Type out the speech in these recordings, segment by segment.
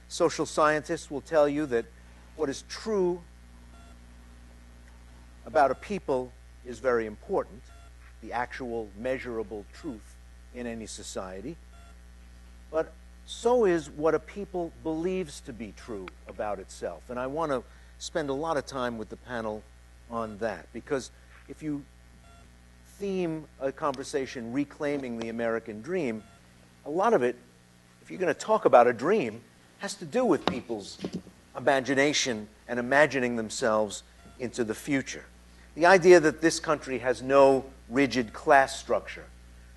Social scientists will tell you that what is true about a people is very important, the actual measurable truth in any society. But so is what a people believes to be true about itself. And I want to spend a lot of time with the panel on that, because if you theme a conversation reclaiming the American dream, a lot of it, if you're going to talk about a dream, has to do with people's imagination and imagining themselves into the future. The idea that this country has no rigid class structure,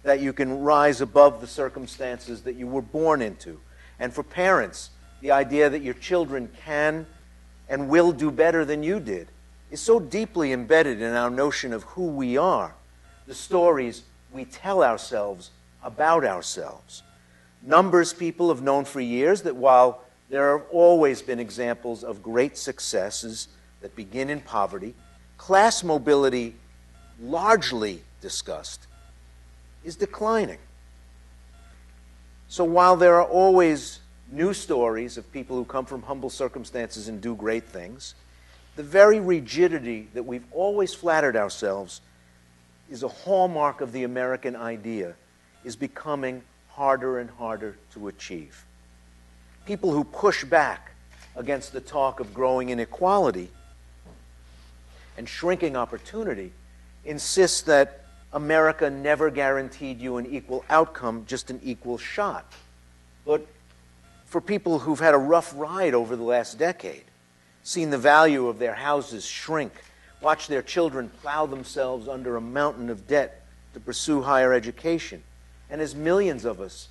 that you can rise above the circumstances that you were born into. And for parents, the idea that your children can and will do better than you did is so deeply embedded in our notion of who we are, the stories we tell ourselves about ourselves. Numbers people have known for years that while there have always been examples of great successes that begin in poverty, class mobility, largely discussed, is declining. So while there are always new stories of people who come from humble circumstances and do great things, the very rigidity that we've always flattered ourselves is a hallmark of the American idea, is becoming harder and harder to achieve. People who push back against the talk of growing inequality and shrinking opportunity insist that America never guaranteed you an equal outcome, just an equal shot. But for people who've had a rough ride over the last decade, seen the value of their houses shrink, watched their children plow themselves under a mountain of debt to pursue higher education, and as millions of us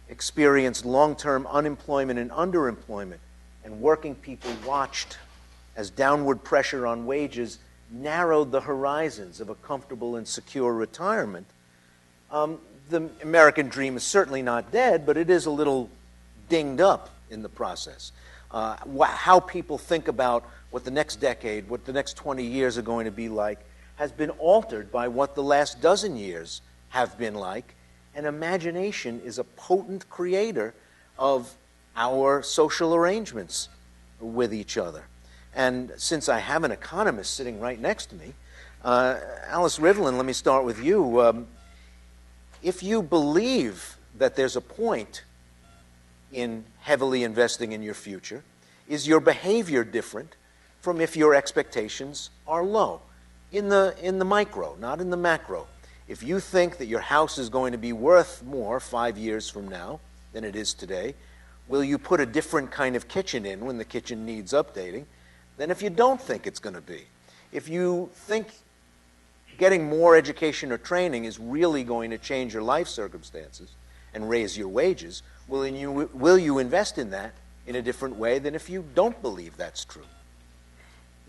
experienced long-term unemployment and underemployment, and working people watched as downward pressure on wages narrowed the horizons of a comfortable and secure retirement, the American dream is certainly not dead, but it is a little dinged up in the process. How people think about what the next decade, what the next 20 years are going to be like, has been altered by what the last dozen years have been like, and imagination is a potent creator of our social arrangements with each other. And since I have an economist sitting right next to me, Alice Rivlin, let me start with you. If you believe that there's a point in heavily investing in your future, is your behavior different from if your expectations are low? In the micro, not in the macro. If you think that your house is going to be worth more 5 years from now than it is today, will you put a different kind of kitchen in when the kitchen needs updating than if you don't think it's going to be? If you think getting more education or training is really going to change your life circumstances and raise your wages, will you invest in that in a different way than if you don't believe that's true?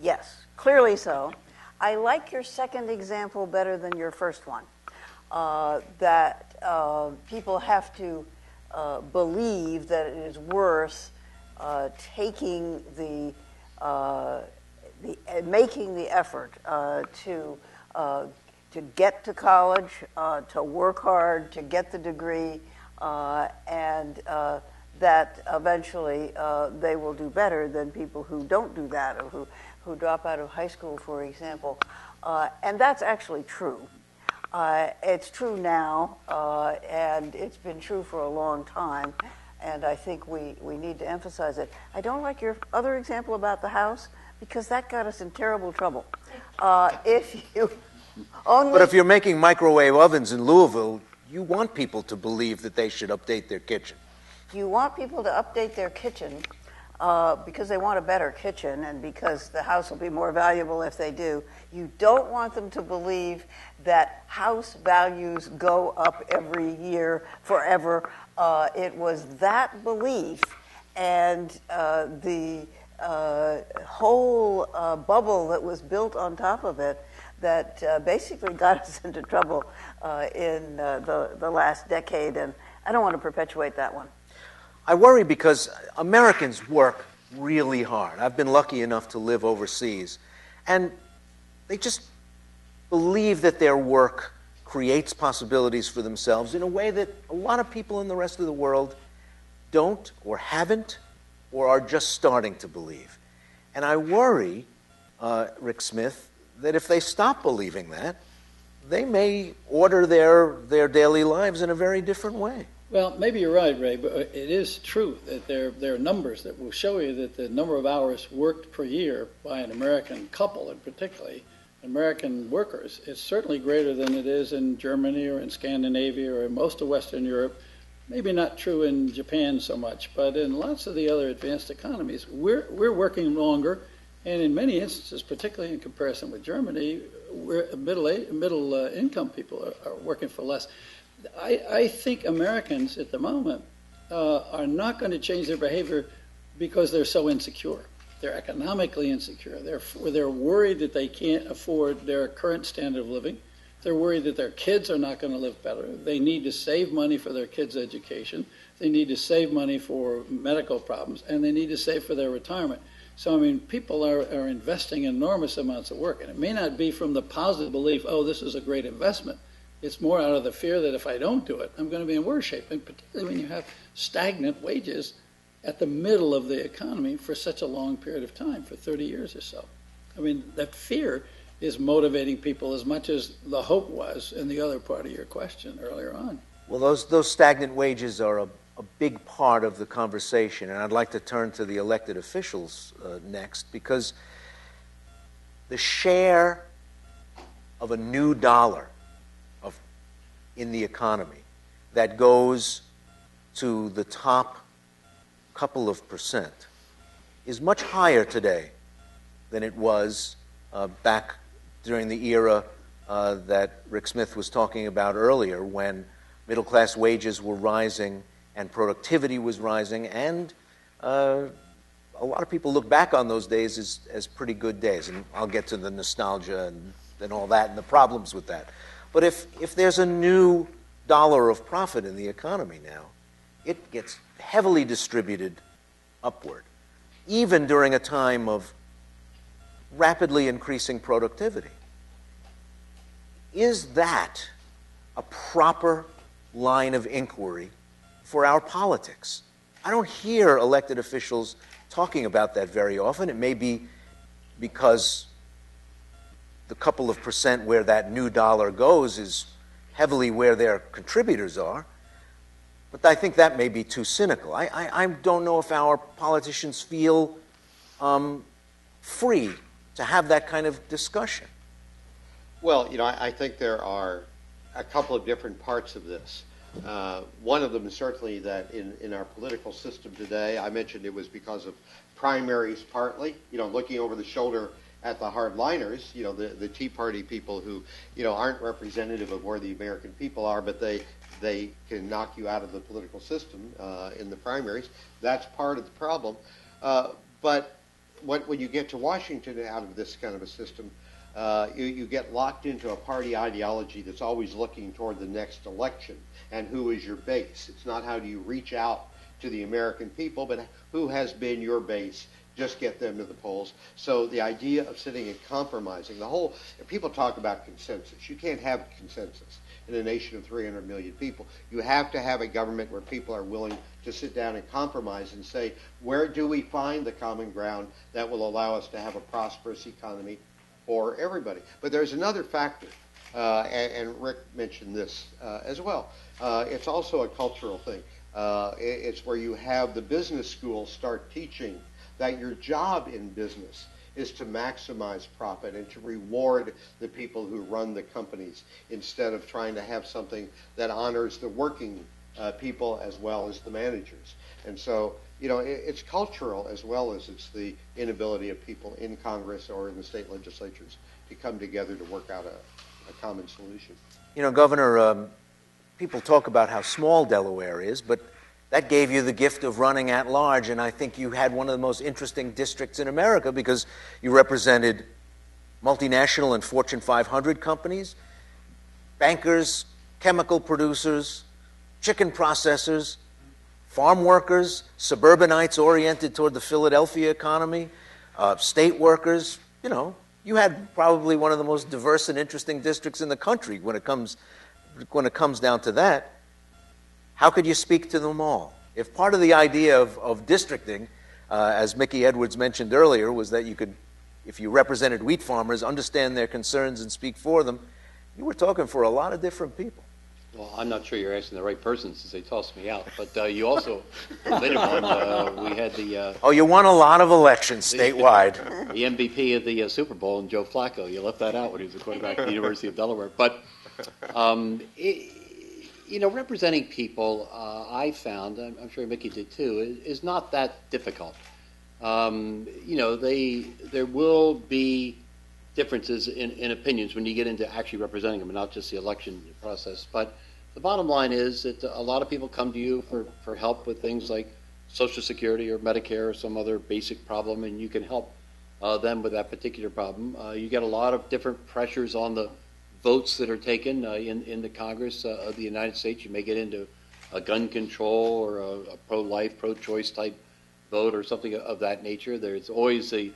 Yes, clearly so. I like your second example better than your first one, that people have to believe that it is worth taking making the effort to get to college, to work hard, to get the degree, and that eventually they will do better than people who don't do that, or who drop out of high school, for example. And that's actually true. It's true now, and it's been true for a long time, and I think we need to emphasize it. I don't like your other example about the house, because that got us in terrible trouble. But if you're making microwave ovens in Louisville, you want people to believe that they should update their kitchen. You want people to update their kitchen because they want a better kitchen and because the house will be more valuable if they do. You don't want them to believe that house values go up every year forever. It was that belief and the whole bubble that was built on top of it that basically got us into trouble in the last decade, and I don't want to perpetuate that one. I worry because Americans work really hard. I've been lucky enough to live overseas, and they just believe that their work creates possibilities for themselves in a way that a lot of people in the rest of the world don't or haven't or are just starting to believe. And I worry, Rick Smith, that if they stop believing that, they may order their daily lives in a very different way. Well, maybe you're right, Ray, but it is true that there are numbers that will show you that the number of hours worked per year by an American couple, and particularly American workers, is certainly greater than it is in Germany or in Scandinavia or in most of Western Europe. Maybe not true in Japan so much, but in lots of the other advanced economies, we're working longer, and in many instances, particularly in comparison with Germany, middle income people are working for less. I think Americans at the moment are not going to change their behavior because they're so insecure. They're economically insecure. They're worried that they can't afford their current standard of living. They're worried that their kids are not going to live better. They need to save money for their kids' education. They need to save money for medical problems, and they need to save for their retirement. So, I mean, people are investing enormous amounts of work, and it may not be from the positive belief, oh, this is a great investment. It's more out of the fear that if I don't do it, I'm going to be in worse shape, and particularly when you have stagnant wages at the middle of the economy for such a long period of time, for 30 years or so. I mean, that fear is motivating people as much as the hope was in the other part of your question earlier on. Well, those stagnant wages are a big part of the conversation, and I'd like to turn to the elected officials next, because the share of a new dollar in the economy that goes to the top couple of percent is much higher today than it was back during the era that Rick Smith was talking about earlier, when middle-class wages were rising and productivity was rising, and a lot of people look back on those days as pretty good days. And I'll get to the nostalgia and all that and the problems with that. But if there's a new dollar of profit in the economy now, it gets heavily distributed upward, even during a time of rapidly increasing productivity. Is that a proper line of inquiry for our politics? I don't hear elected officials talking about that very often. It may be because the couple of percent where that new dollar goes is heavily where their contributors are, but I think that may be too cynical. I don't know if our politicians feel free to have that kind of discussion. Well, I think there are a couple of different parts of this. One of them is certainly that in our political system today, I mentioned it was because of primaries partly, looking over the shoulder at the hardliners, the Tea Party people who, aren't representative of where the American people are, but they can knock you out of the political system in the primaries. That's part of the problem. But when you get to Washington out of this kind of a system, you get locked into a party ideology that's always looking toward the next election and who is your base. It's not how do you reach out to the American people, but who has been your base. Just get them to the polls. So the idea of sitting and compromising, people talk about consensus. You can't have consensus in a nation of 300 million people. You have to have a government where people are willing to sit down and compromise and say, where do we find the common ground that will allow us to have a prosperous economy for everybody? But there's another factor, and Rick mentioned this as well. It's also a cultural thing. It's where you have the business schools start teaching that your job in business is to maximize profit and to reward the people who run the companies instead of trying to have something that honors the working people as well as the managers. And so, it's cultural as well as it's the inability of people in Congress or in the state legislatures to come together to work out a common solution. Governor, people talk about how small Delaware is, but that gave you the gift of running at large, and I think you had one of the most interesting districts in America because you represented multinational and Fortune 500 companies, bankers, chemical producers, chicken processors, farm workers, suburbanites oriented toward the Philadelphia economy, state workers. You had probably one of the most diverse and interesting districts in the country when it comes down to that. How could you speak to them all? If part of the idea of districting as Mickey Edwards mentioned earlier, was that you could, if you represented wheat farmers, understand their concerns and speak for them. You were talking for a lot of different people. Well, I'm not sure you're asking the right person since they tossed me out. But you also later on we had the oh, you won a lot of elections statewide. The MVP of the Super Bowl, and Joe Flacco. You left that out when he was the quarterback at the University of Delaware. But representing people, I found, I'm sure Mickey did too, is not that difficult. There will be differences in opinions when you get into actually representing them, and not just the election process. But the bottom line is that a lot of people come to you for help with things like Social Security or Medicare or some other basic problem, and you can help them with that particular problem. You get a lot of different pressures on the votes that are taken in the Congress of the United States. You may get into a gun control or a pro-life, pro-choice type vote or something of that nature. There's always the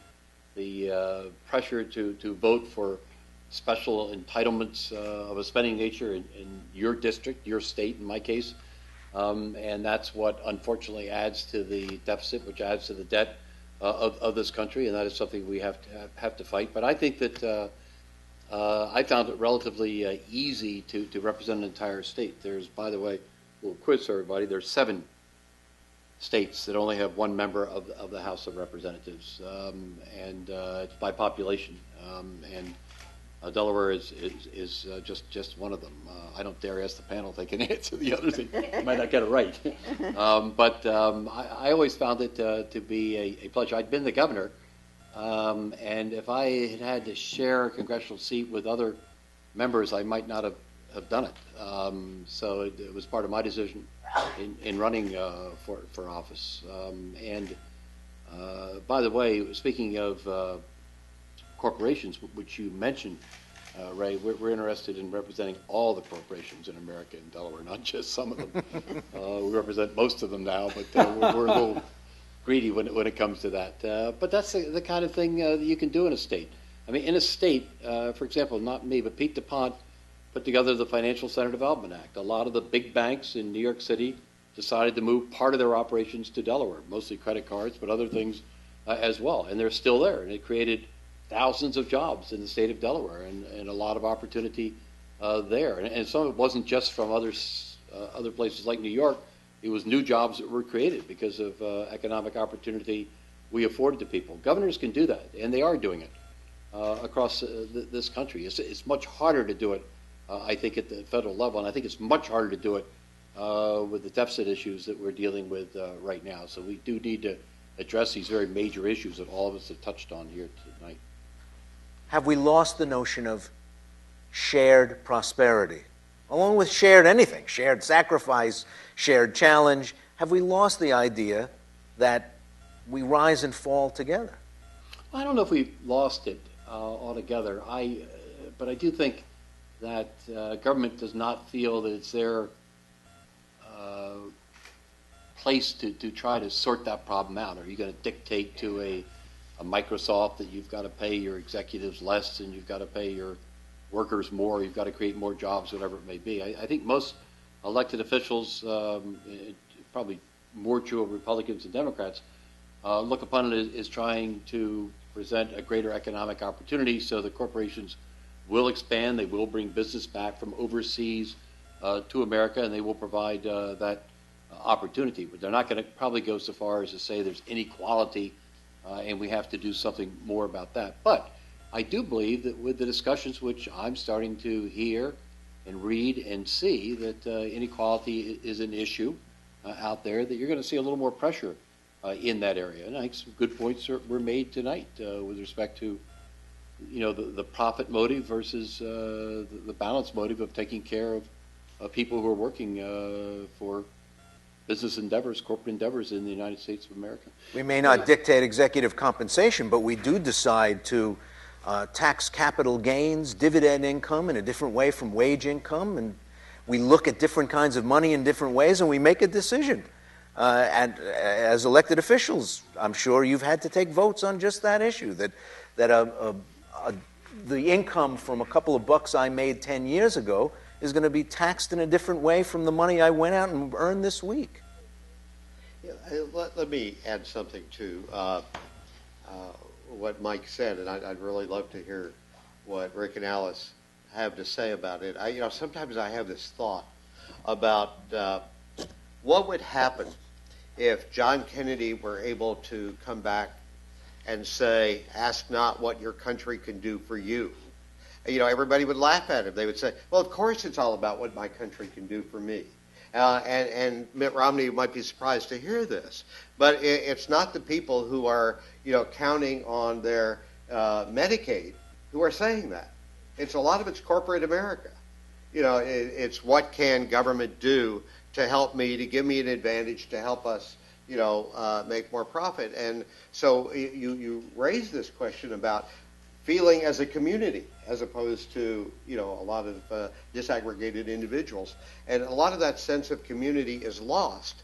pressure to vote for special entitlements of a spending nature in your district, your state, in my case, and that's what unfortunately adds to the deficit, which adds to the debt of this country, and that is something we have to fight. But I think that I found it relatively easy to represent an entire state. There's, by the way, a little quiz for everybody. There's 7 states that only have 1 member of the House of Representatives, and it's by population. And Delaware is just one of them. I don't dare ask the panel if they can answer the others. They might not get it right. But I always found it to be a pleasure. I'd been the governor, and if I had to share a congressional seat with other members, I might not have done it. So it was part of my decision in running for office. And by the way, speaking of corporations, which you mentioned, Ray, we're interested in representing all the corporations in America and Delaware, not just some of them. We represent most of them now, but we're a little greedy when it comes to that. But that's the kind of thing that you can do in a state. I mean, in a state, for example, not me, but Pete DuPont put together the Financial Center Development Act. A lot of the big banks in New York City decided to move part of their operations to Delaware, mostly credit cards, but other things as well. And they're still there, and it created thousands of jobs in the state of Delaware and a lot of opportunity there. And some of it wasn't just from other places like New York. It was new jobs that were created because of economic opportunity we afforded to people. Governors can do that, and they are doing it across this country. It's much harder to do it, I think, at the federal level, and I think it's much harder to do it with the deficit issues that we're dealing with right now. So we do need to address these very major issues that all of us have touched on here tonight. Have we lost the notion of shared prosperity? Along with shared anything, shared sacrifice, shared challenge, have we lost the idea that we rise and fall together? I don't know if we've lost it altogether. But I do think that government does not feel that it's their place to try to sort that problem out. Are you going to dictate to a Microsoft that you've got to pay your executives less and you've got to pay your workers more, you've got to create more jobs, whatever it may be? I think most elected officials, probably more true of Republicans and Democrats, look upon it as trying to present a greater economic opportunity so the corporations will expand, they will bring business back from overseas to America, and they will provide that opportunity. But they're not going to probably go so far as to say there's inequality and we have to do something more about that. But I do believe that with the discussions which I'm starting to hear and read and see, that inequality is an issue out there, that you're going to see a little more pressure in that area. And I think some good points were made tonight with respect to the profit motive versus the balance motive of taking care of people who are working for business endeavors, corporate endeavors in the United States of America. We may not dictate executive compensation, but we do decide to tax capital gains, dividend income in a different way from wage income, and we look at different kinds of money in different ways, and we make a decision. And as elected officials, I'm sure you've had to take votes on just that issue, that the income from a couple of bucks I made 10 years ago is going to be taxed in a different way from the money I went out and earned this week. Yeah, Let me add something to what Mike said, and I'd really love to hear what Rick and Alice have to say about it. Sometimes I have this thought about what would happen if John Kennedy were able to come back and say, "Ask not what your country can do for you." Everybody would laugh at him. They would say, "Well, of course it's all about what my country can do for me." And Mitt Romney might be surprised to hear this, but it's not the people who are, counting on their Medicaid who are saying that. It's a lot of it's corporate America. It's what can government do to help me, to give me an advantage, to help us, make more profit. And so you raise this question about feeling as a community as opposed to, a lot of disaggregated individuals. And a lot of that sense of community is lost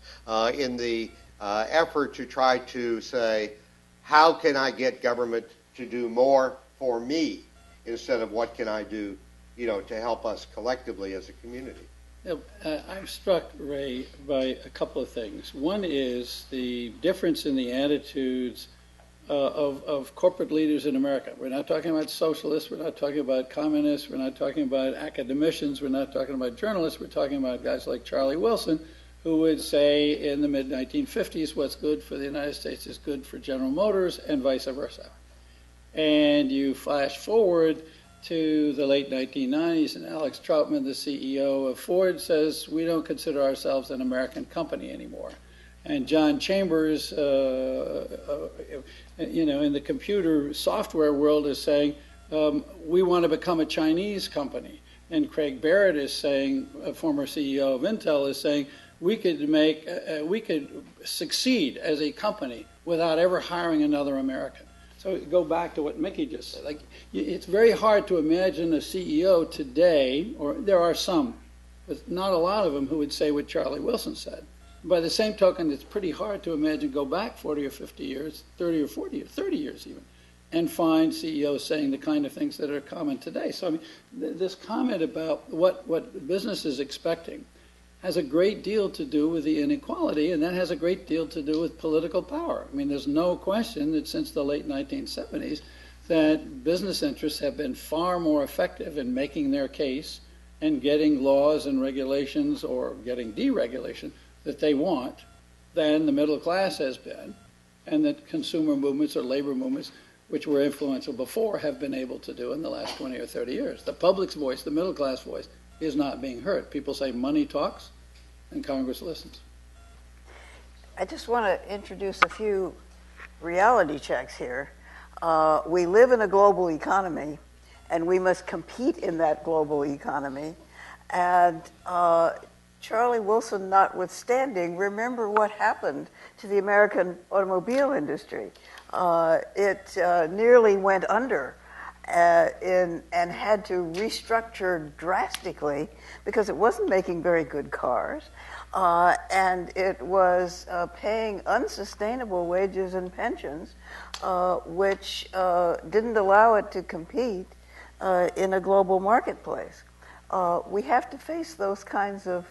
in the effort to try to say, how can I get government to do more for me instead of what can I do, to help us collectively as a community. I'm struck, Ray, by a couple of things. One is the difference in the attitudes of corporate leaders in America. We're not talking about socialists, we're not talking about communists, we're not talking about academicians, we're not talking about journalists, we're talking about guys like Charlie Wilson, who would say in the mid-1950s, what's good for the United States is good for General Motors, and vice versa. And you flash forward to the late 1990s, and Alex Troutman, the CEO of Ford, says, we don't consider ourselves an American company anymore. And John Chambers, in the computer software world is saying, we want to become a Chinese company. And Craig Barrett is saying, a former CEO of Intel, is saying, we could succeed as a company without ever hiring another American. So go back to what Mickey just said. It's very hard to imagine a CEO today, or there are some, but not a lot of them, who would say what Charlie Wilson said. By the same token, it's pretty hard to imagine go back 40 or 50 years, 30 or 40 or 30 years even, and find CEOs saying the kind of things that are common today. So this comment about what business is expecting has a great deal to do with the inequality, and that has a great deal to do with political power. There's no question that since the late 1970s that business interests have been far more effective in making their case and getting laws and regulations or getting deregulation that they want than the middle class has been, and that consumer movements or labor movements, which were influential before, have been able to do in the last 20 or 30 years. The public's voice, the middle class voice, is not being heard. People say money talks, and Congress listens. I just want to introduce a few reality checks here. We live in a global economy, and we must compete in that global economy. And Charlie Wilson notwithstanding, remember what happened to the American automobile industry. It nearly went under and had to restructure drastically because it wasn't making very good cars, and it was paying unsustainable wages and pensions, which didn't allow it to compete in a global marketplace. We have to face those kinds of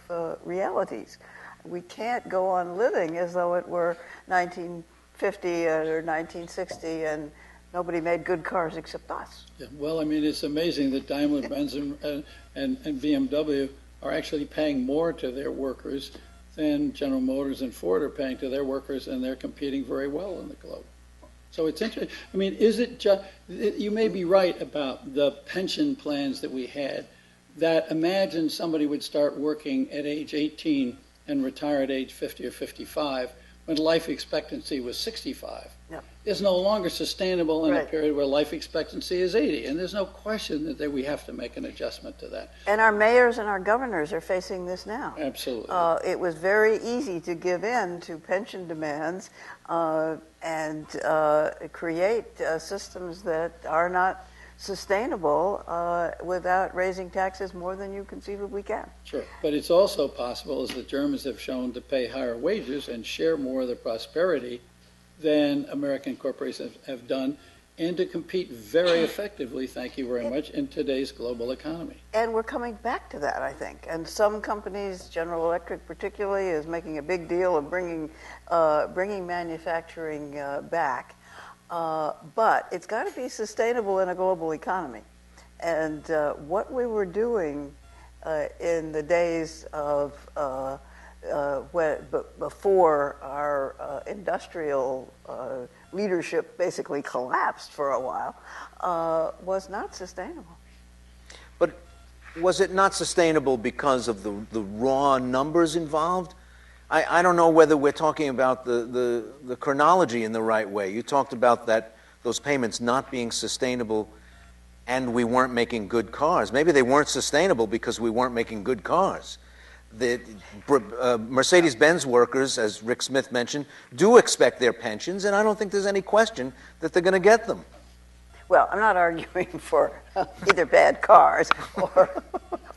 realities. We can't go on living as though it were 1950 or 1960 and nobody made good cars except us. Yeah, well, it's amazing that Daimler-Benz and BMW are actually paying more to their workers than General Motors and Ford are paying to their workers, and they're competing very well in the globe. So it's interesting. Is it just, you may be right about the pension plans that we had, that imagine somebody would start working at age 18 and retire at age 50 or 55 when life expectancy was 65. Yep. Is no longer sustainable in Right. a period where life expectancy is 80. And there's no question that we have to make an adjustment to that. And our mayors and our governors are facing this now. Absolutely. It was very easy to give in to pension demands and create systems that are not sustainable without raising taxes more than you conceivably can. Sure. But it's also possible, as the Germans have shown, to pay higher wages and share more of the prosperity than American corporations have done, and to compete very effectively, thank you very much, in today's global economy. And we're coming back to that, I think. And some companies, General Electric particularly, is making a big deal of bringing manufacturing back. But it's got to be sustainable in a global economy. And what we were doing in the days of before our industrial leadership basically collapsed for a while was not sustainable. But was it not sustainable because of the raw numbers involved? I don't know whether we're talking about the chronology in the right way. You talked about those payments not being sustainable and we weren't making good cars. Maybe they weren't sustainable because we weren't making good cars. The Mercedes-Benz workers, as Rick Smith mentioned, do expect their pensions, and I don't think there's any question that they're going to get them. Well, I'm not arguing for either bad cars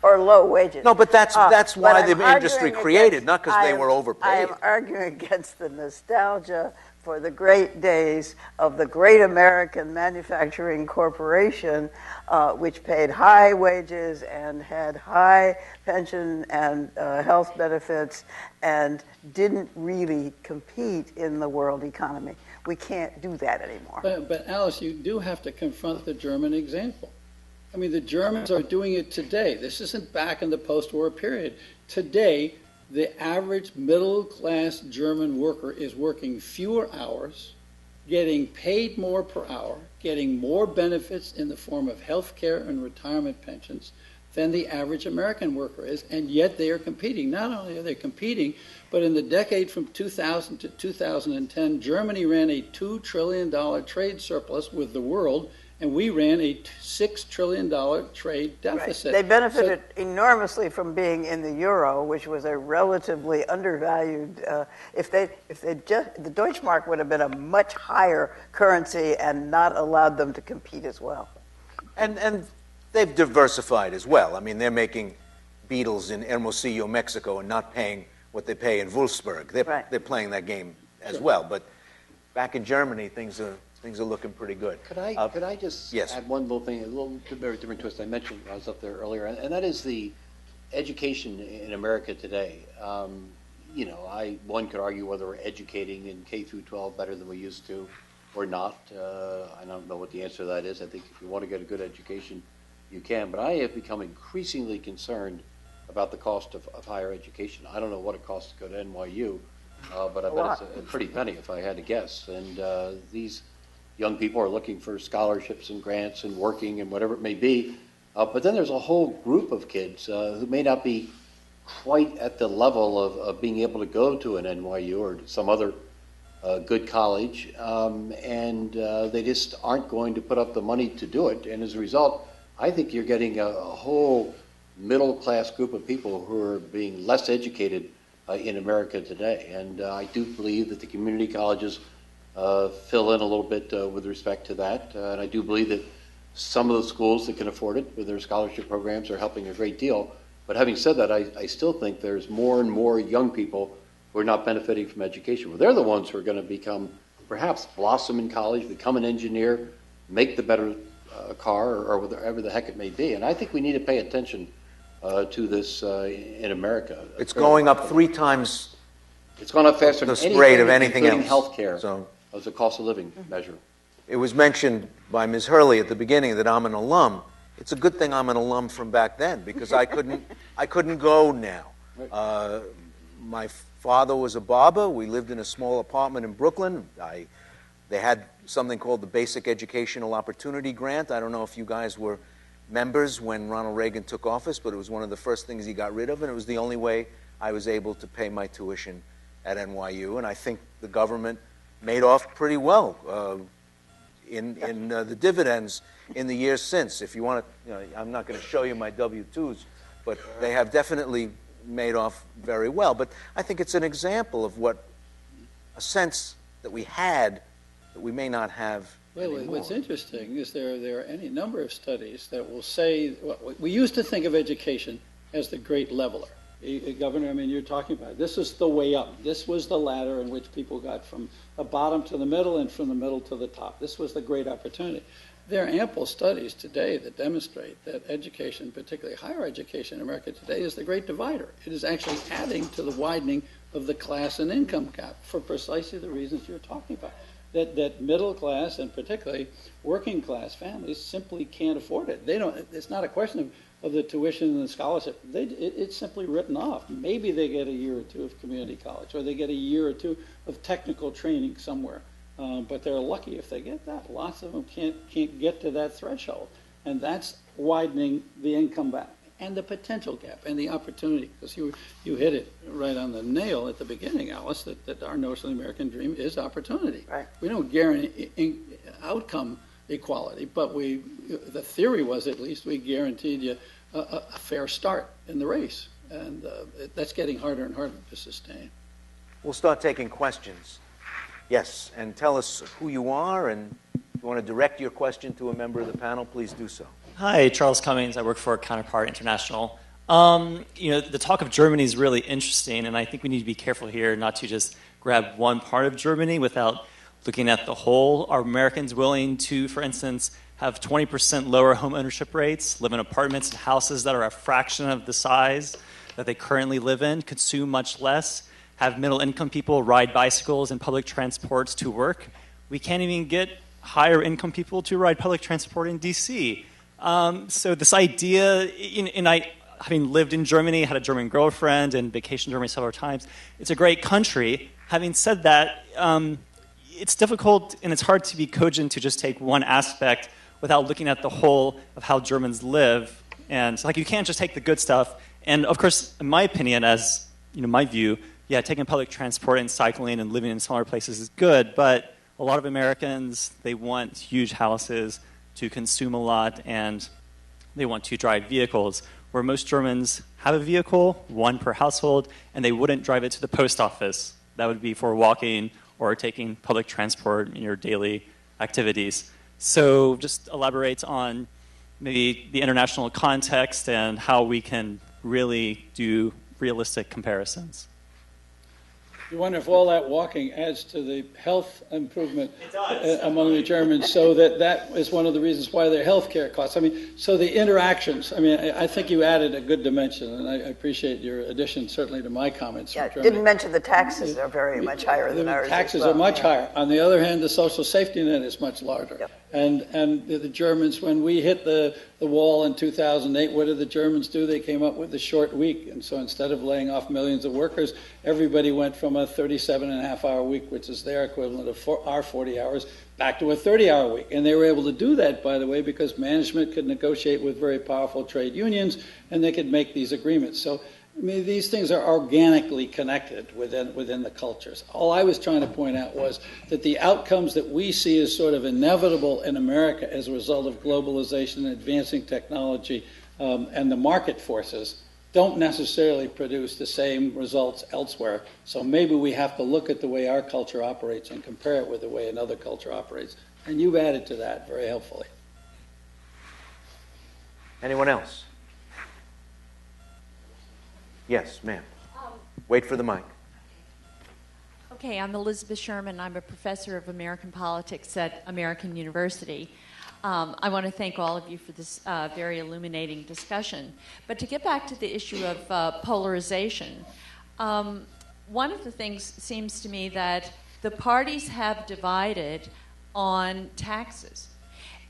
or low wages. No, but that's why the industry created, not because they were overpaid. I am arguing against the nostalgia for the great days of the great American manufacturing corporation, which paid high wages and had high pension and health benefits and didn't really compete in the world economy. We can't do that anymore. But Alice, you do have to confront the German example. I mean, the Germans are doing it today. This isn't back in the post-war period. Today, the average middle-class German worker is working fewer hours, getting paid more per hour, getting more benefits in the form of health care and retirement pensions than the average American worker is, and yet they are competing. Not only are they competing, but in the decade from 2000 to 2010, Germany ran a $2 trillion trade surplus with the world, and we ran a $6 trillion trade deficit. Right. They benefited enormously from being in the euro, which was a relatively undervalued. The Deutschmark would have been a much higher currency and not allowed them to compete as well. And they've diversified as well. I mean, they're making Beetles in Hermosillo, Mexico, and not paying what they pay in Wolfsburg. They're playing that game as well. But back in Germany, things are looking pretty good. Could I just add one little thing, a little very different twist I mentioned when I was up there earlier, and that is the education in America today. One could argue whether we're educating in K through 12 better than we used to or not. I don't know what the answer to that is. I think if you want to get a good education, you can. But I have become increasingly concerned about the cost of higher education. I don't know what it costs to go to NYU, but I bet it's a pretty penny if I had to guess. And these young people are looking for scholarships and grants and working and whatever it may be. But then there's a whole group of kids who may not be quite at the level of being able to go to an NYU or some other good college, and they just aren't going to put up the money to do it. And as a result, I think you're getting a whole middle-class group of people who are being less educated in America today. And I do believe that the community colleges fill in a little bit with respect to that. And I do believe that some of the schools that can afford it with their scholarship programs are helping a great deal. But having said that, I still think there's more and more young people who are not benefiting from education. Well, they're the ones who are going to perhaps blossom in college, become an engineer, make the better car or whatever the heck it may be. And I think we need to pay attention to this in America. It's going up 3 times. It's gone up faster than the rate of anything else. Health care as a cost of living measure. It was mentioned by Ms. Hurley at the beginning that I'm an alum. It's a good thing I'm an alum from back then because I couldn't go now. Right. My father was a barber. We lived in a small apartment in Brooklyn. They had something called the Basic Educational Opportunity Grant. I don't know if you guys were members when Ronald Reagan took office, but it was one of the first things he got rid of, and it was the only way I was able to pay my tuition at NYU, and I think the government made off pretty well in the dividends in the years since. If you want to, I'm not going to show you my W-2s, but they have definitely made off very well. But I think it's an example of a sense that we had that we may not have anymore. What's interesting is there are any number of studies that will say, we used to think of education as the great leveler. Governor, I mean, you're talking about it. This is the way up. This was the ladder in which people got from the bottom to the middle and from the middle to the top. This was the great opportunity. There are ample studies today that demonstrate that education, particularly higher education in America today, is the great divider. It is actually adding to the widening of the class and income gap for precisely the reasons you're talking about. That middle class and particularly working class families simply can't afford it. They don't. It's not a question of the tuition and the scholarship. It's simply written off. Maybe they get a year or two of community college, or they get a year or two of technical training somewhere. But they're lucky if they get that. Lots of them can't get to that threshold, and that's widening the income gap and the potential gap and the opportunity. Because you hit it right on the nail at the beginning, Alice. That our notion of the American dream is opportunity. Right. We don't guarantee outcome equality, but the theory was at least we guaranteed you a fair start in the race, and that's getting harder and harder to sustain. We'll start taking questions. Yes, and tell us who you are, and if you want to direct your question to a member of the panel, please do so. Hi, Charles Cummings. I work for Counterpart International. The talk of Germany is really interesting, and I think we need to be careful here not to just grab one part of Germany without looking at the whole. Are Americans willing to, for instance, have 20% lower home ownership rates, live in apartments and houses that are a fraction of the size that they currently live in, consume much less, have middle-income people ride bicycles and public transports to work? We can't even get higher-income people to ride public transport in D.C. So this idea, and I, having lived in Germany, had a German girlfriend, and vacationed in Germany several times, it's a great country. Having said that, it's difficult and it's hard to be cogent to just take one aspect without looking at the whole of how Germans live. And you can't just take the good stuff. And of course, in my opinion, as my view, yeah, taking public transport and cycling and living in smaller places is good, but a lot of Americans, they want huge houses to consume a lot, and they want to drive vehicles, where most Germans have a vehicle, one per household, and they wouldn't drive it to the post office. That would be for walking or taking public transport in your daily activities. So just elaborate on maybe the international context and how we can really do realistic comparisons. You wonder if all that walking adds to the health improvement among the Germans, so that is one of the reasons why their health care costs. I mean, so the interactions, I think you added a good dimension, and I appreciate your addition certainly to my comments. Yeah, didn't mention the taxes are very much higher than ours. The taxes as well. are much higher. On the other hand, the social safety net is much larger. Yep. And the Germans, when we hit the wall in 2008, what did the Germans do? They came up with a short week. And so instead of laying off millions of workers, everybody went from a 37.5-hour week, which is their equivalent of our 40 hours, back to a 30-hour week. And they were able to do that, by the way, because management could negotiate with very powerful trade unions, and they could make these agreements. So these things are organically connected within the cultures. All I was trying to point out was that the outcomes that we see as sort of inevitable in America as a result of globalization and advancing technology and the market forces don't necessarily produce the same results elsewhere. So maybe we have to look at the way our culture operates and compare it with the way another culture operates. And you've added to that very helpfully. Anyone else? Yes, ma'am. Wait for the mic. Okay, I'm Elizabeth Sherman. I'm a professor of American politics at American University. I want to thank all of you for this very illuminating discussion. But to get back to the issue of polarization, one of the things seems to me that the parties have divided on taxes.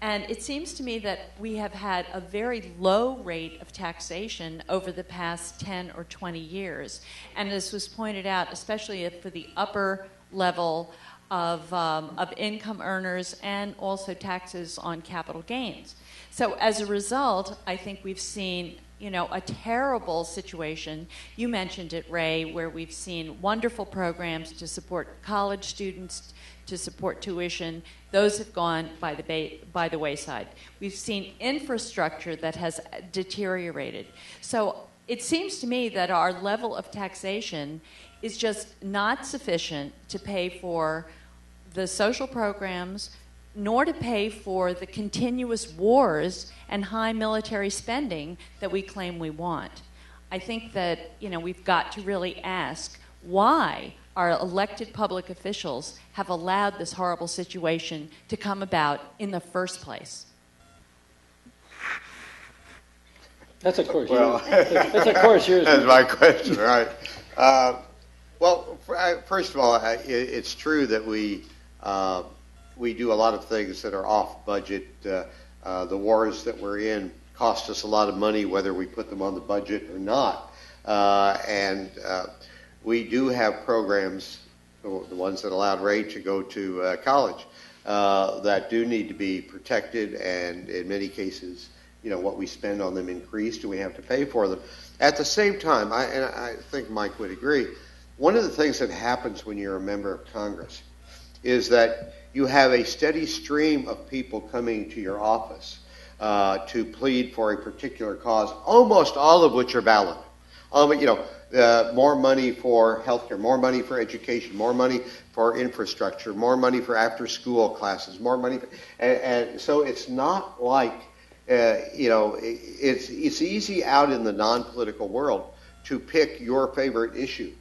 And it seems to me that we have had a very low rate of taxation over the past 10 or 20 years. And as was pointed out, especially for the upper level of income earners, and also taxes on capital gains. So as a result, I think we've seen a terrible situation. You mentioned it, Ray, where we've seen wonderful programs to support college students, to support tuition. Those have gone by the wayside. We've seen infrastructure that has deteriorated. So it seems to me that our level of taxation is just not sufficient to pay for the social programs, nor to pay for the continuous wars and high military spending that we claim we want. I think that, we've got to really ask why our elected public officials have allowed this horrible situation to come about in the first place. That's of course Well, that's of course yours. That's my question, right? Well, first of all, it's true that we do a lot of things that are off budget. The wars that we're in cost us a lot of money, whether we put them on the budget or not. And we do have programs, the ones that allowed Ray to go to college, that do need to be protected, and in many cases, what we spend on them increased, and we have to pay for them. At the same time, and I think Mike would agree, one of the things that happens when you're a member of Congress is that you have a steady stream of people coming to your office to plead for a particular cause, almost all of which are valid. More money for healthcare, more money for education, more money for infrastructure, more money for after-school classes, more money, and so it's not like it's easy out in the non-political world to pick your favorite issue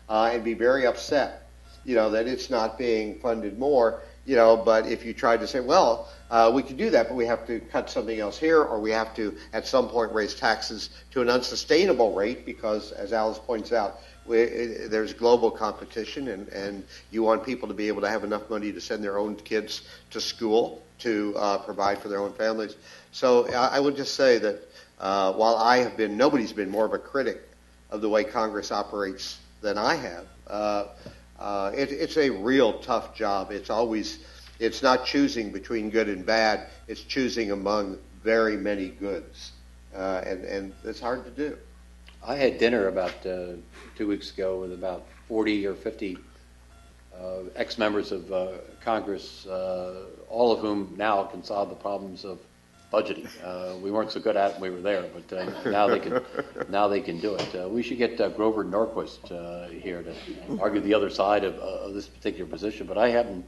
and be very upset, that it's not being funded more. But if you tried to say, well, we could do that, but we have to cut something else here, or we have to, at some point, raise taxes to an unsustainable rate because, as Alice points out, there's global competition, and you want people to be able to have enough money to send their own kids to school, to provide for their own families. So I would just say that while nobody's been more of a critic of the way Congress operates than I have, it's a real tough job. It's not choosing between good and bad. It's choosing among very many goods, and it's hard to do. I had dinner about 2 weeks ago with about 40 or 50 ex-members of Congress, all of whom now can solve the problems of budgeting. We weren't so good at it when we were there, but now they can do it. We should get Grover Norquist here to argue the other side of this particular position. But I happen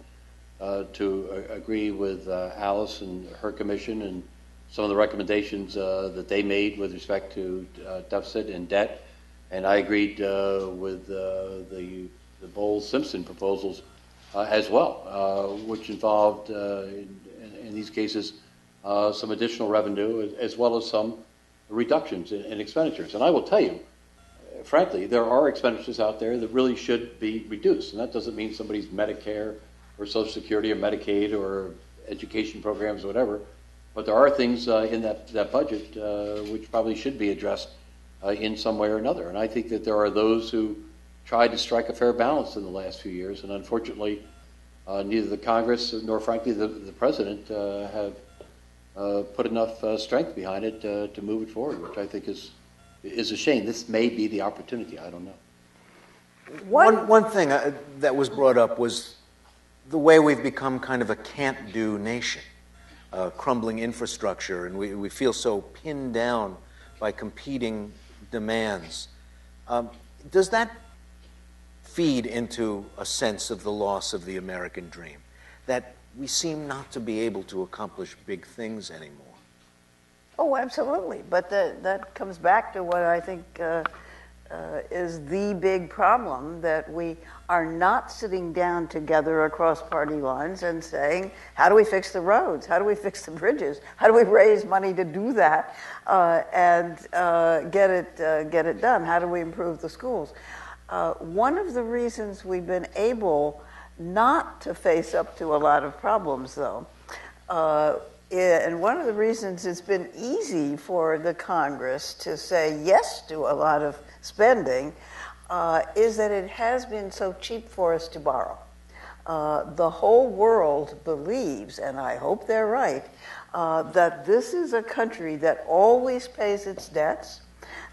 to agree with Alice and her commission and some of the recommendations that they made with respect to deficit and debt, and I agreed with the Bowles-Simpson proposals as well, which involved in these cases some additional revenue as well as some reductions in expenditures. And I will tell you, frankly, there are expenditures out there that really should be reduced, and that doesn't mean somebody's Medicare or Social Security or Medicaid or education programs or whatever, but there are things in that budget which probably should be addressed in some way or another. And I think that there are those who tried to strike a fair balance in the last few years, and unfortunately neither the Congress nor frankly the President have put enough strength behind it to move it forward, which I think is a shame. This may be the opportunity. I don't know. One thing that was brought up was the way we've become kind of a can't-do nation, crumbling infrastructure, and we feel so pinned down by competing demands. Does that feed into a sense of the loss of the American dream, that we seem not to be able to accomplish big things anymore? Oh, absolutely. But that comes back to what I think is the big problem, that we are not sitting down together across party lines and saying, how do we fix the roads? How do we fix the bridges? How do we raise money to do that and get it done? How do we improve the schools? One of the reasons we've been able not to face up to a lot of problems, though, and one of the reasons it's been easy for the Congress to say yes to a lot of spending is that it has been so cheap for us to borrow. The whole world believes, and I hope they're right, that this is a country that always pays its debts,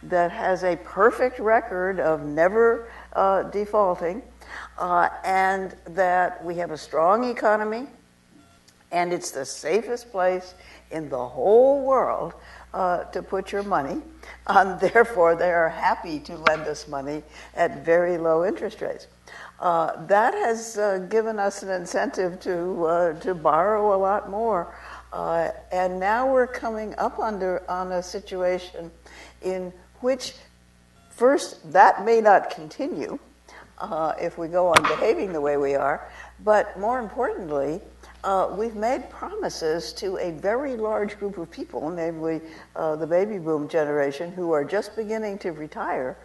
that has a perfect record of never defaulting, and that we have a strong economy, and it's the safest place in the whole world to put your money. Therefore, they are happy to lend us money at very low interest rates. That has given us an incentive to borrow a lot more. And now we're coming up on a situation in which First, that may not continue if we go on behaving the way we are, but more importantly, we've made promises to a very large group of people, namely the baby boom generation, who are just beginning to retire.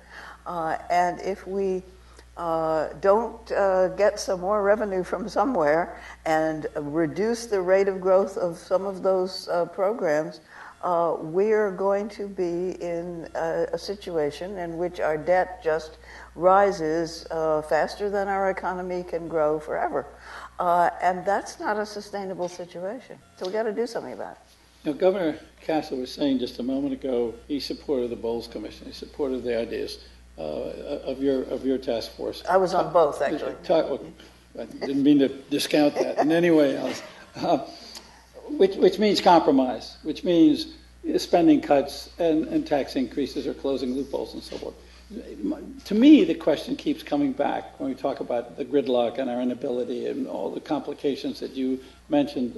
And if we don't get some more revenue from somewhere and reduce the rate of growth of some of those programs, we're going to be in a situation in which our debt just rises faster than our economy can grow forever. And that's not a sustainable situation. So we've got to do something about it. Now, Governor Castle was saying just a moment ago he supported the Bowles Commission. He supported the ideas of your task force. I was on both, actually. I didn't mean to discount that in any way else. Which means compromise, which means spending cuts and tax increases or closing loopholes and so forth. To me, the question keeps coming back when we talk about the gridlock and our inability and all the complications that you mentioned,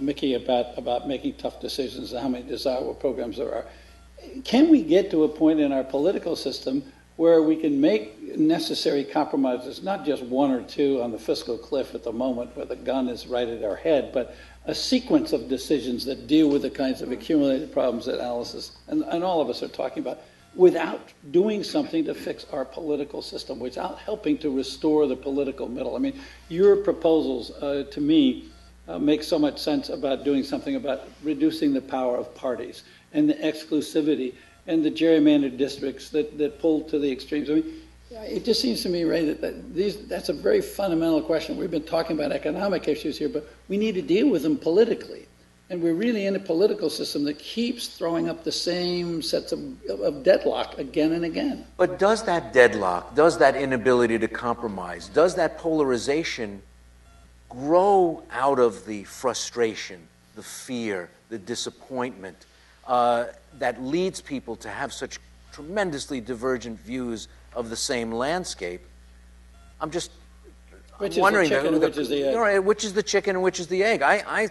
Mickey, about making tough decisions and how many desirable programs there are. Can we get to a point in our political system where we can make necessary compromises, not just one or two on the fiscal cliff at the moment where the gun is right at our head, but a sequence of decisions that deal with the kinds of accumulated problems that Alice and all of us are talking about, without doing something to fix our political system, without helping to restore the political middle? I mean, your proposals, to me, make so much sense about doing something about reducing the power of parties and the exclusivity and the gerrymandered districts that pull to the extremes. I mean, it just seems to me, Ray, that's a very fundamental question. We've been talking about economic issues here, but we need to deal with them politically. And we're really in a political system that keeps throwing up the same sets of deadlock again and again. But does that deadlock, does that inability to compromise, does that polarization grow out of the frustration, the fear, the disappointment that leads people to have such tremendously divergent views of the same landscape? I'm just wondering, which is the chicken and which is the egg?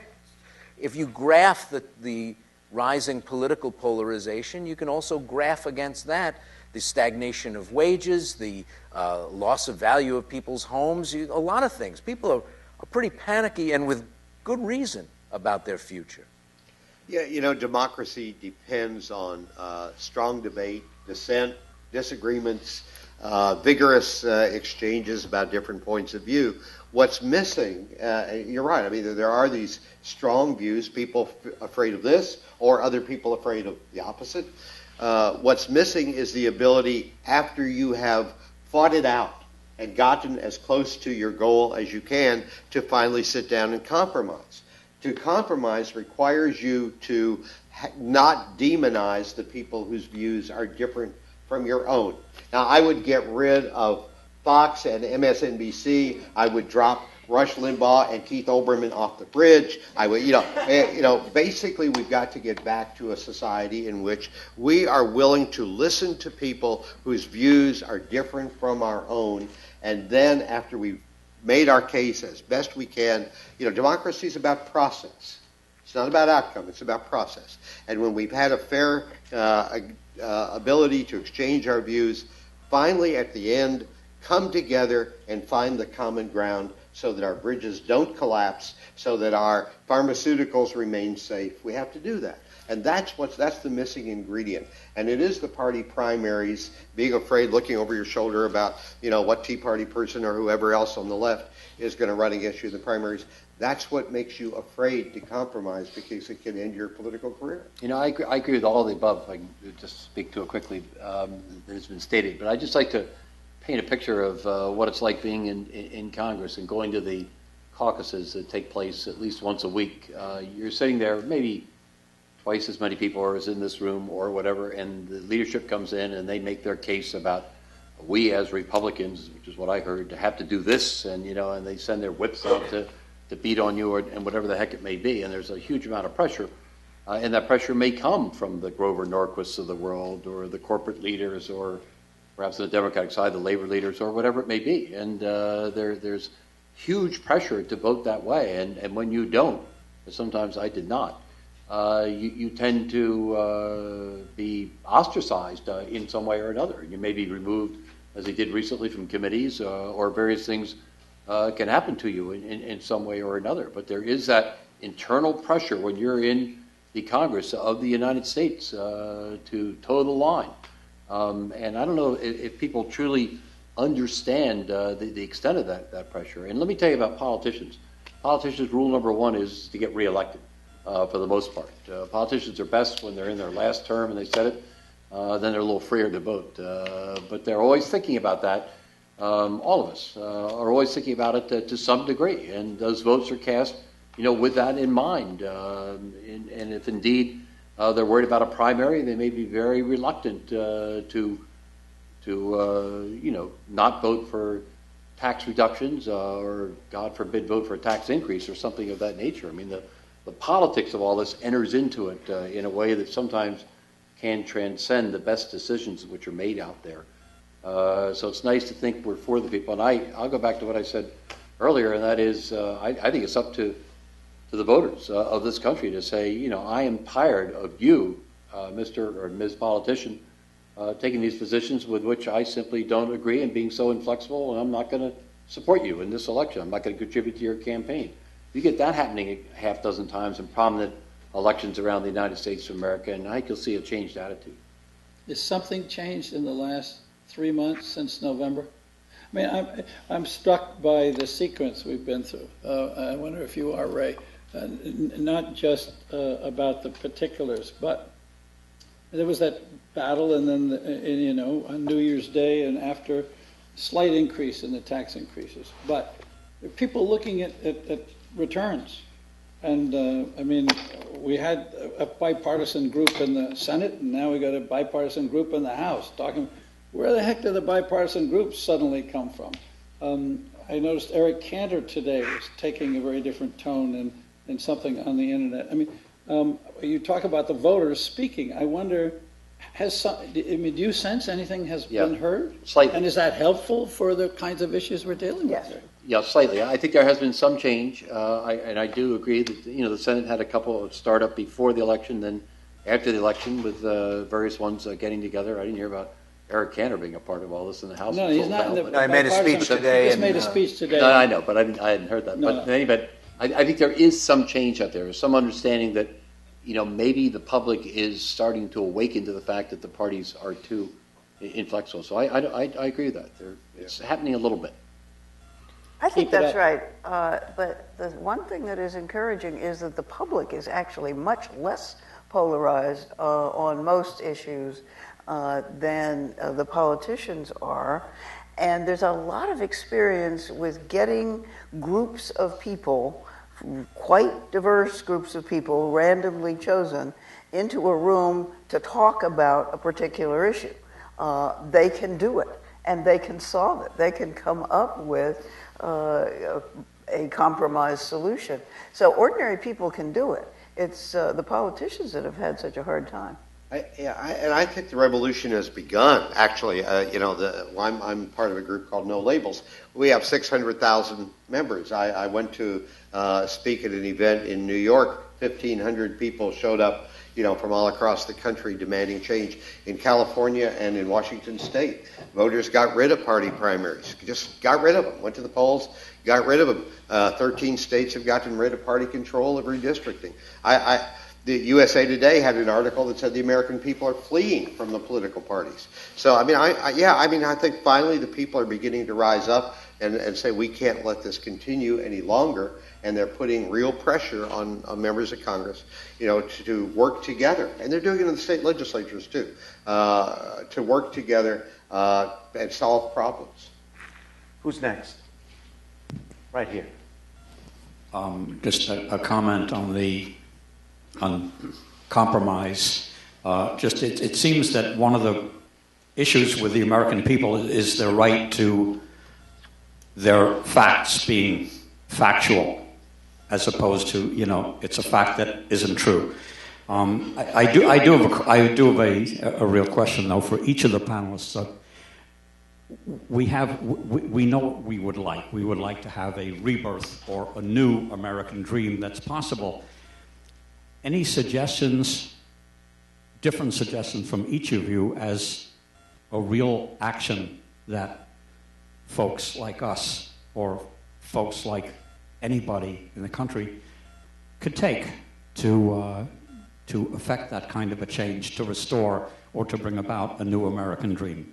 If you graph the rising political polarization, you can also graph against that the stagnation of wages, the loss of value of people's homes, a lot of things. People are pretty panicky and with good reason about their future. Yeah, democracy depends on strong debate, dissent, disagreements, vigorous exchanges about different points of view. What's missing, you're right, I mean, there are these strong views, people afraid of this, or other people afraid of the opposite. What's missing is the ability, after you have fought it out and gotten as close to your goal as you can, to finally sit down and compromise. To compromise requires you to not demonize the people whose views are different from your own. Now, I would get rid of Fox and MSNBC. I would drop Rush Limbaugh and Keith Olbermann off the bridge. I would, basically we've got to get back to a society in which we are willing to listen to people whose views are different from our own, and then after we've made our case as best we can, democracy is about process. It's not about outcome, it's about process. And when we've had a fair ability to exchange our views, finally at the end, come together and find the common ground so that our bridges don't collapse, so that our pharmaceuticals remain safe. We have to do that. And that's the missing ingredient. And it is the party primaries, being afraid, looking over your shoulder about, what Tea Party person or whoever else on the left is going to run against you in the primaries. That's what makes you afraid to compromise, because it can end your political career. I agree with all of the above. I can just speak to it quickly. That has been stated. But I'd just like to paint a picture of what it's like being in Congress and going to the caucuses that take place at least once a week. You're sitting there, maybe twice as many people are as in this room or whatever, and the leadership comes in and they make their case about we as Republicans, which is what I heard, to have to do this, and and they send their whips out to beat on you and whatever the heck it may be. And there's a huge amount of pressure, and that pressure may come from the Grover Norquists of the world, or the corporate leaders, or perhaps on the Democratic side, the labor leaders, or whatever it may be. And there's huge pressure to vote that way. And when you don't, sometimes I did not, you tend to be ostracized in some way or another. You may be removed, as they did recently, from committees, or various things can happen to you in some way or another. But there is that internal pressure when you're in the Congress of the United States to toe the line. And I don't know if people truly understand the extent of that pressure. And let me tell you about politicians. Politicians' rule number one is to get reelected for the most part. Politicians are best when they're in their last term and they said it. Then they're a little freer to vote. But they're always thinking about that. All of us are always thinking about it to some degree. And those votes are cast, with that in mind. And if indeed they're worried about a primary, they may be very reluctant to not vote for tax reductions or, God forbid, vote for a tax increase or something of that nature. I mean, the politics of all this enters into it in a way that sometimes can transcend the best decisions which are made out there. So it's nice to think we're for the people. And I'll go back to what I said earlier, and that is I think it's up to the voters of this country to say, I am tired of you, Mr. or Ms. Politician, taking these positions with which I simply don't agree and being so inflexible, and I'm not going to support you in this election. I'm not going to contribute to your campaign. You get that happening a half dozen times in prominent elections around the United States of America, and I think you'll see a changed attitude. Is something changed in the last 3 months since November? I mean, I'm struck by the sequence we've been through. I wonder if you are, Ray. Not just about the particulars, but there was that battle, and then on New Year's Day and after, slight increase in the tax increases. But there are people looking at returns, and I mean, we had a bipartisan group in the Senate, and now we got a bipartisan group in the House talking. Where the heck did the bipartisan groups suddenly come from? I noticed Eric Cantor today was taking a very different tone in something on the internet. I mean, you talk about the voters speaking. I wonder, do you sense anything has been heard? Slightly. And is that helpful for the kinds of issues we're dealing with here? Yeah, slightly. I think there has been some change, and I do agree that the Senate had a couple of startup before the election, then after the election with various ones getting together. I didn't hear about Eric Cantor being a part of all this in the House. No, he's not. I made a speech today. He just made a speech today. No, I know, but I hadn't heard that. But anyway, I think there is some change out there. There's some understanding that maybe the public is starting to awaken to the fact that the parties are too inflexible. So I agree with that. It's happening a little bit. I think that's right. But the one thing that is encouraging is that the public is actually much less polarized on most issues than the politicians are. And there's a lot of experience with getting groups of people, quite diverse groups of people, randomly chosen, into a room to talk about a particular issue. They can do it, and they can solve it. They can come up with a compromise solution. So ordinary people can do it. It's the politicians that have had such a hard time. And I think the revolution has begun. Actually, I'm part of a group called No Labels. We have 600,000 members. I went to speak at an event in New York. 1,500 people showed up, from all across the country demanding change. In California and in Washington State, voters got rid of party primaries. Just got rid of them. Went to the polls, got rid of them. 13 states have gotten rid of party control of redistricting. The USA Today had an article that said the American people are fleeing from the political parties. So, I think finally the people are beginning to rise up and say we can't let this continue any longer, and they're putting real pressure on members of Congress, to work together. And they're doing it in the state legislatures, too, to work together and solve problems. Who's next? Right here. Just a comment on compromise. It seems that one of the issues with the American people is their right to their facts being factual, as opposed to it's a fact that isn't true. I do have a real question though for each of the panelists. We know what we would like. We would like to have a rebirth or a new American dream that's possible. any suggestions, different suggestions from each of you as a real action that folks like us or folks like anybody in the country could take to affect that kind of a change, to restore or to bring about a new American dream?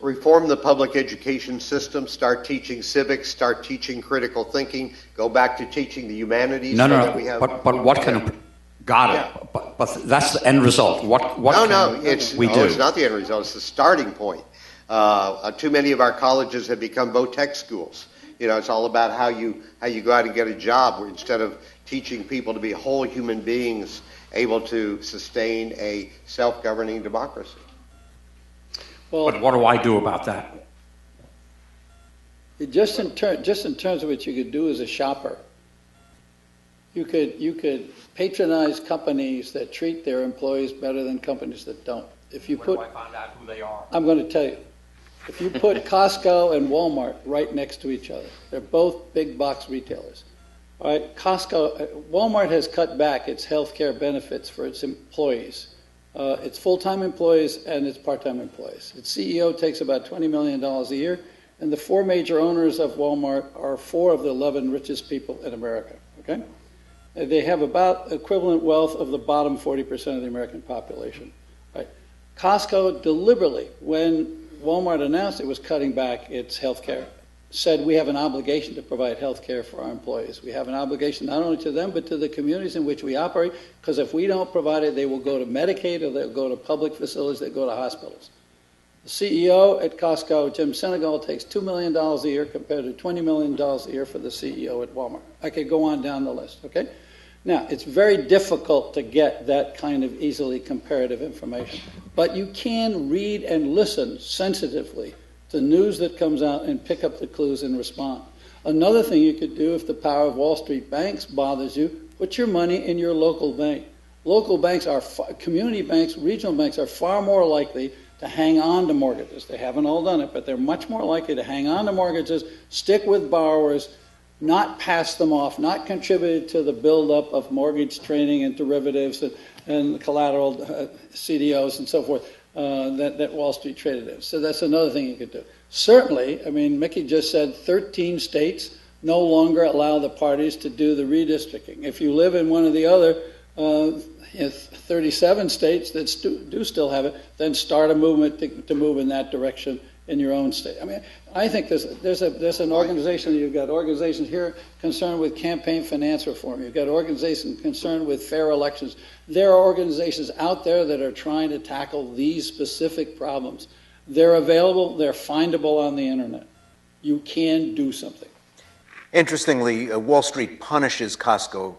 Reform the public education system, start teaching civics, start teaching critical thinking, go back to teaching the humanities. But what kind of... Got it. But that's the end result. What it's not the end result. It's the starting point. Too many of our colleges have become vo-tech schools. It's all about how you go out and get a job, instead of teaching people to be whole human beings able to sustain a self-governing democracy. Well, but what do I do about that? Just in terms of what you could do as a shopper, you could patronize companies that treat their employees better than companies that don't. If you do I find out who they are? I'm going to tell you. If you put Costco and Walmart right next to each other, they're both big box retailers. All right, Walmart has cut back its health care benefits for its employees. Its full-time employees and its part-time employees. Its CEO takes about $20 million a year, and the 4 major owners of Walmart are 4 of the 11 richest people in America. Okay, they have about equivalent wealth of the bottom 40% of the American population. Right? Costco deliberately, when Walmart announced it was cutting back its health care, said we have an obligation to provide health care for our employees. We have an obligation not only to them, but to the communities in which we operate, because if we don't provide it, they will go to Medicaid or they'll go to public facilities, they'll go to hospitals. The CEO at Costco, Jim Senegal, takes $2 million a year compared to $20 million a year for the CEO at Walmart. I could go on down the list, okay? Now, it's very difficult to get that kind of easily comparative information, but you can read and listen sensitively the news that comes out and pick up the clues and respond. Another thing you could do, if the power of Wall Street banks bothers you, put your money in your local bank. Local banks community banks, regional banks are far more likely to hang on to mortgages. They haven't all done it, but they're much more likely to hang on to mortgages, stick with borrowers, not pass them off, not contribute to the buildup of mortgage trading and derivatives and collateral CDOs and so forth. That Wall Street traded in. So that's another thing you could do. Certainly, I mean, Mickey just said 13 states no longer allow the parties to do the redistricting. If you live in one of the other 37 states that do still have it, then start a movement to move in that direction in your own state. I mean, I think there's an organization, you've got organizations here concerned with campaign finance reform. You've got organizations concerned with fair elections. There are organizations out there that are trying to tackle these specific problems. They're available, they're findable on the internet. You can do something. Interestingly, Wall Street punishes Costco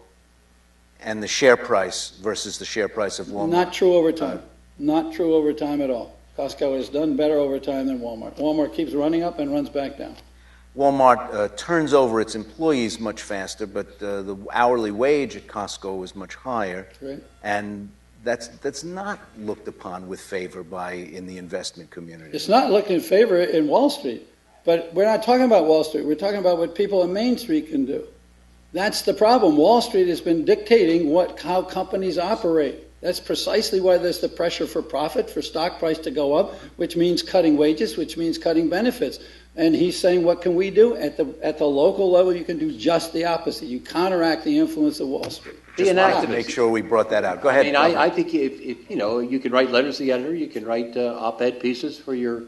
and the share price versus the share price of Walmart. Not true over time. Not true over time at all. Costco has done better over time than Walmart. Walmart keeps running up and runs back down. Walmart turns over its employees much faster, but the hourly wage at Costco is much higher. Right. And that's not looked upon with favor in the investment community. It's not looked in favor in Wall Street. But we're not talking about Wall Street. We're talking about what people on Main Street can do. That's the problem. Wall Street has been dictating how companies operate. That's precisely why there's the pressure for profit, for stock price to go up, which means cutting wages, which means cutting benefits. And he's saying, what can we do? At the local level, you can do just the opposite. You counteract the influence of Wall Street. Just wanted to make sure we brought that out. Go ahead. I think if you can write letters to the editor, you can write op-ed pieces for your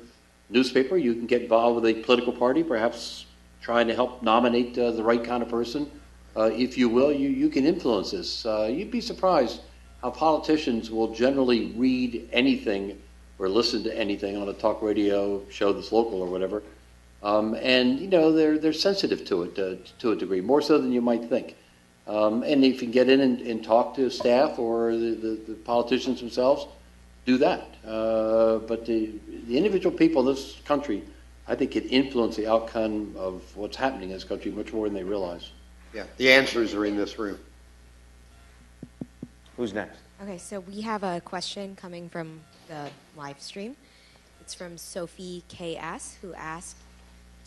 newspaper. You can get involved with a political party, perhaps trying to help nominate the right kind of person. If you will, you can influence this. You'd be surprised how politicians will generally read anything or listen to anything on a talk radio show that's local or whatever, and they're sensitive to it to a degree, more so than you might think. And if you can get in and talk to staff or the politicians themselves, do that. But the individual people in this country, I think, can influence the outcome of what's happening in this country much more than they realize. Yeah, the answers are in this room. Who's next? Okay, so we have a question coming from the live stream. It's from Sophie K.S., who asked,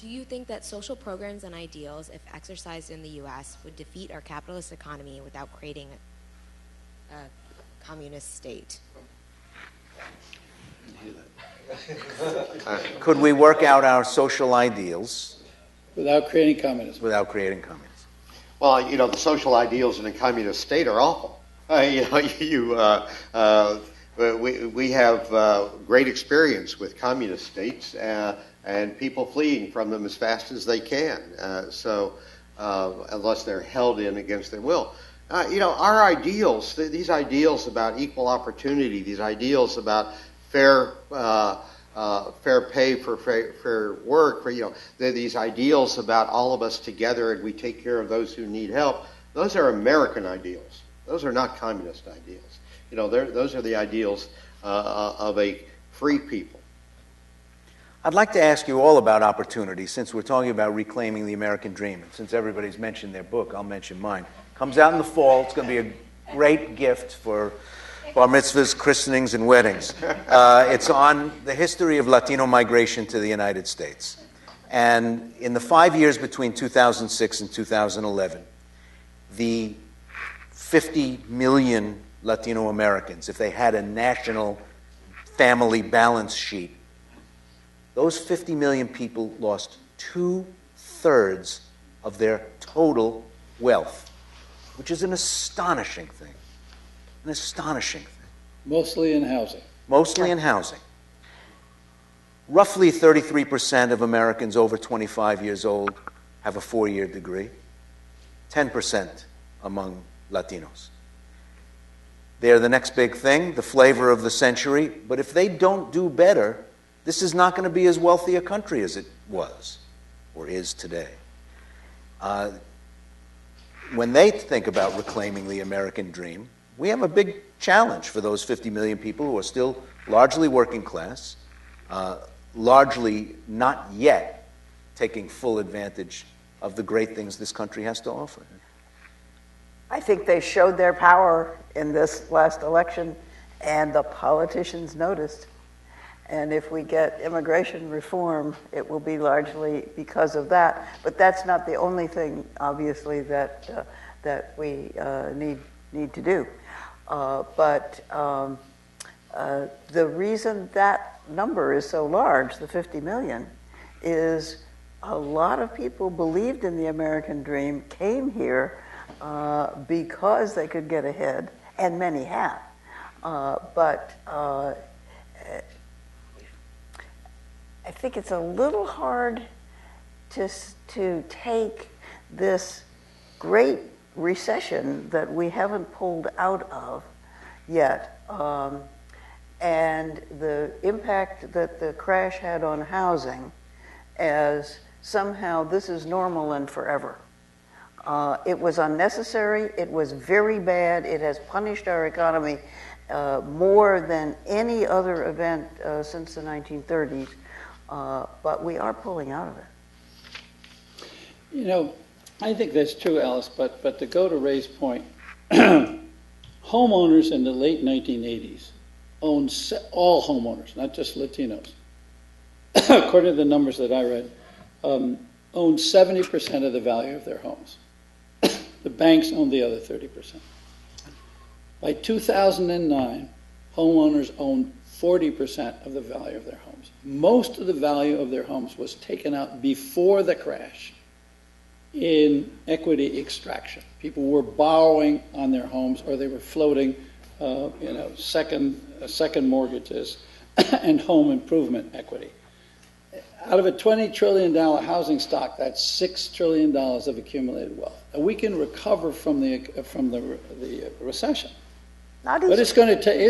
Do you think that social programs and ideals, if exercised in the U.S., would defeat our capitalist economy without creating a communist state? Could we work out our social ideals Without creating communism. without creating communism? Well, the social ideals in a communist state are awful. We have great experience with communist states and people fleeing from them as fast as they can. Unless they're held in against their will. Our ideals, these ideals about equal opportunity, these ideals about fair pay for fair work, these ideals about all of us together and we take care of those who need help, those are American ideals. Those are not communist ideals. Those are the ideals of a free people. I'd like to ask you all about opportunity, since we're talking about reclaiming the American dream. And since everybody's mentioned their book, I'll mention mine. Comes out in the fall. It's going to be a great gift for bar mitzvahs, christenings, and weddings. It's on the history of Latino migration to the United States. And in the 5 years between 2006 and 2011, the 50 million Latino Americans, if they had a national family balance sheet, those 50 million people lost 2/3 of their total wealth, which is an astonishing thing. An astonishing thing. Mostly in housing. Mostly in housing. Roughly 33% of Americans over 25 years old have a 4-year degree. 10% among Latinos. They're the next big thing, the flavor of the century. But if they don't do better, this is not going to be as wealthy a country as it was or is today. When they think about reclaiming the American dream, we have a big challenge for those 50 million people who are still largely working class, largely not yet taking full advantage of the great things this country has to offer. I think they showed their power in this last election, and the politicians noticed. And if we get immigration reform, it will be largely because of that. But that's not the only thing, obviously, that we need to do. The reason that number is so large, the 50 million, is a lot of people believed in the American dream, came here because they could get ahead, and many have. I think it's a little hard to take this great recession that we haven't pulled out of yet, and the impact that the crash had on housing as somehow this is normal and forever. It was unnecessary. It was very bad. It has punished our economy more than any other event since the 1930s. But we are pulling out of it. I think that's true, Alice, but to go to Ray's point, homeowners in the late 1980s owned, all homeowners, not just Latinos, according to the numbers that I read, owned 70% of the value of their homes. The banks owned the other 30%. By 2009, homeowners owned 40% of the value of their homes. Most of the value of their homes was taken out before the crash in equity extraction. People were borrowing on their homes, or they were floating, second mortgages and home improvement equity. Out of a $20 trillion housing stock, that's $6 trillion of accumulated wealth. And we can recover from the recession. Not easy. But it's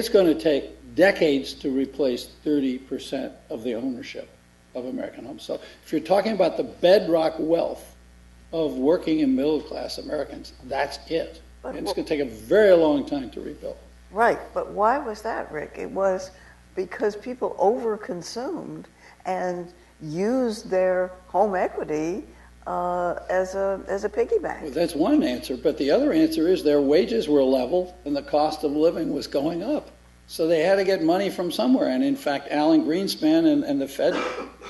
going to take decades to replace 30% of the ownership of American homes. So if you're talking about the bedrock wealth of working and middle class Americans, that's it. And it's going to take a very long time to rebuild. Right, but why was that, Rick? It was because people overconsumed and used their home equity as a piggy bank. Well, that's one answer, but the other answer is their wages were level and the cost of living was going up. So they had to get money from somewhere. And in fact, Alan Greenspan and the Fed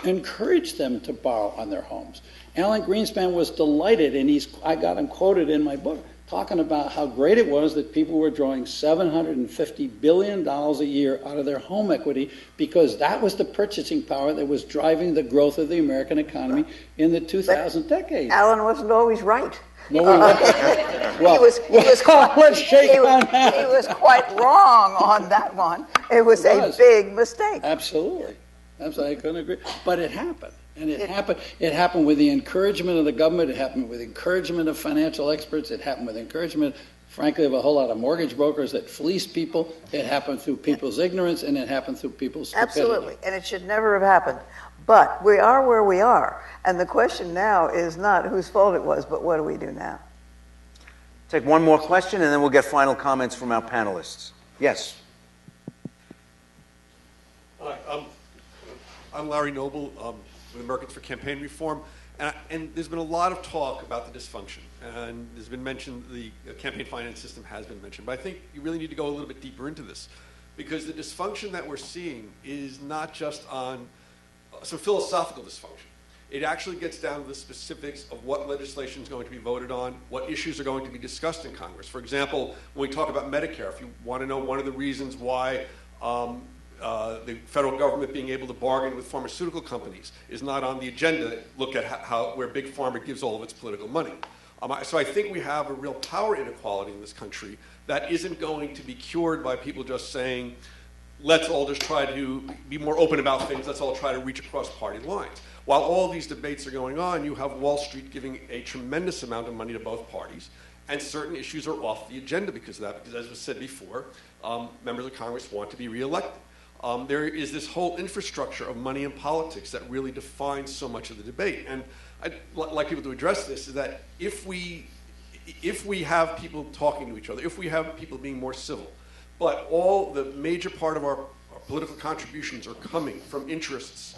encouraged them to borrow on their homes. Alan Greenspan was delighted, and I got him quoted in my book, talking about how great it was that people were drawing $750 billion a year out of their home equity, because that was the purchasing power that was driving the growth of the American economy in the 2000 decade. Alan wasn't always right. No, well, let's shake on that. He was quite wrong on that one. It was a big mistake. Absolutely. I couldn't agree. But it happened. And it happened with the encouragement of the government. It happened with encouragement of financial experts. It happened with encouragement, frankly, of a whole lot of mortgage brokers that fleeced people. It happened through people's ignorance, and it happened through people's stupidity. Absolutely. And it should never have happened. But we are where we are. And the question now is not whose fault it was, but what do we do now? Take one more question, and then we'll get final comments from our panelists. Yes. Hi, I'm Larry Noble with Americans for Campaign Reform. And there's been a lot of talk about the dysfunction. And there's been mentioned, the campaign finance system has been mentioned. But I think you really need to go a little bit deeper into this. Because the dysfunction that we're seeing is not just on some philosophical dysfunction. It actually gets down to the specifics of what legislation is going to be voted on, what issues are going to be discussed in Congress. For example, when we talk about Medicare, if you want to know one of the reasons why the federal government being able to bargain with pharmaceutical companies is not on the agenda, look at where Big Pharma gives all of its political money. So I think we have a real power inequality in this country that isn't going to be cured by people just saying, let's all just try to be more open about things, let's all try to reach across party lines. While all these debates are going on, you have Wall Street giving a tremendous amount of money to both parties, and certain issues are off the agenda because of that, because as was said before, members of Congress want to be reelected. There is this whole infrastructure of money in politics that really defines so much of the debate. And I'd like people to address this, is that if we have people talking to each other, if we have people being more civil, but all the major part of our political contributions are coming from interests,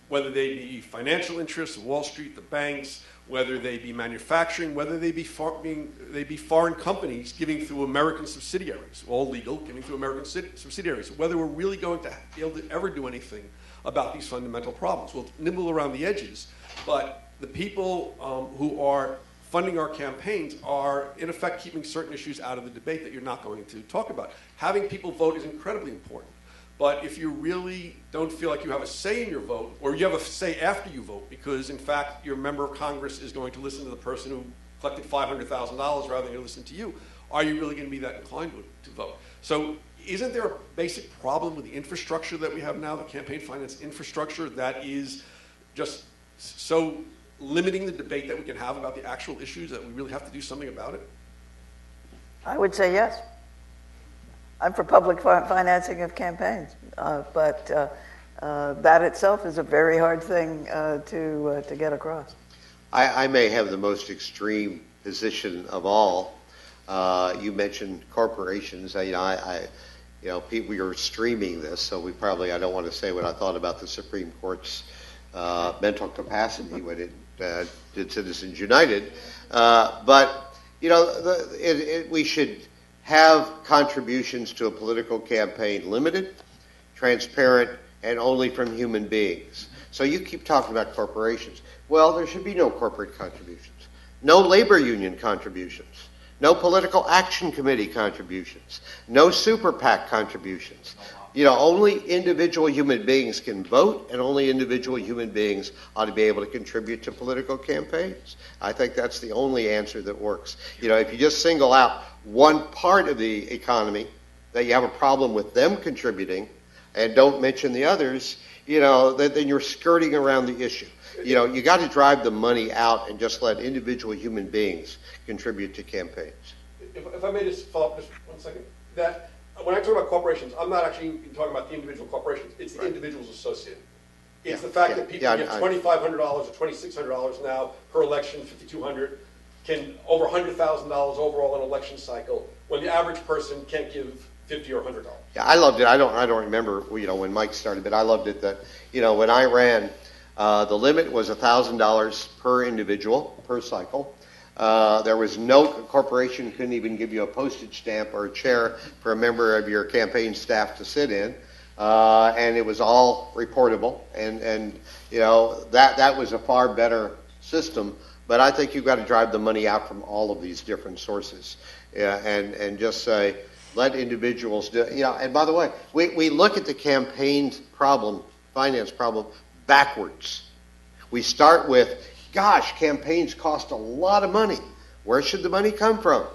whether they be financial interests, Wall Street, the banks, whether they be manufacturing, whether they be foreign companies giving through American subsidiaries, all legal, giving through American subsidiaries, whether we're really going to be able to ever do anything about these fundamental problems. We'll nibble around the edges, but the people who are funding our campaigns are, in effect, keeping certain issues out of the debate that you're not going to talk about. Having people vote is incredibly important. But if you really don't feel like you have a say in your vote, or you have a say after you vote, because, in fact, your member of Congress is going to listen to the person who collected $500,000 rather than listen to you, are you really going to be that inclined to vote? So isn't there a basic problem with the infrastructure that we have now, the campaign finance infrastructure, that is just so limiting the debate that we can have about the actual issues that we really have to do something about it? I would say yes. I'm for public financing of campaigns, but that itself is a very hard thing to get across. I may have the most extreme position of all. You mentioned corporations. We are streaming this, so I don't want to say what I thought about the Supreme Court's mental capacity when it did Citizens United, but we should have contributions to a political campaign limited, transparent, and only from human beings. So you keep talking about corporations. Well, there should be no corporate contributions, no labor union contributions, no political action committee contributions, no super PAC contributions. Only individual human beings can vote, and only individual human beings ought to be able to contribute to political campaigns. I think that's the only answer that works. If you just single out one part of the economy that you have a problem with them contributing and don't mention the others, then you're skirting around the issue. You got to drive the money out and just let individual human beings contribute to campaigns. If I may just follow up just 1 second, that when I talk about corporations, I'm not actually talking about the individual corporations. It's the individuals associated. It's the fact that people get $2,500 or $2,600 now per election, $5,200, can over $100,000 overall in an election cycle, when the average person can't give $50 or $100. Yeah, I loved it. I don't remember when Mike started, but I loved it that when I ran, the limit was $1,000 per individual per cycle. There was no corporation couldn't even give you a postage stamp or a chair for a member of your campaign staff to sit in, and it was all reportable. And that was a far better system. But I think you've got to drive the money out from all of these different sources, and just say, let individuals do. And by the way, we look at the campaign problem, finance problem, backwards. We start with, gosh, campaigns cost a lot of money. Where should the money come from?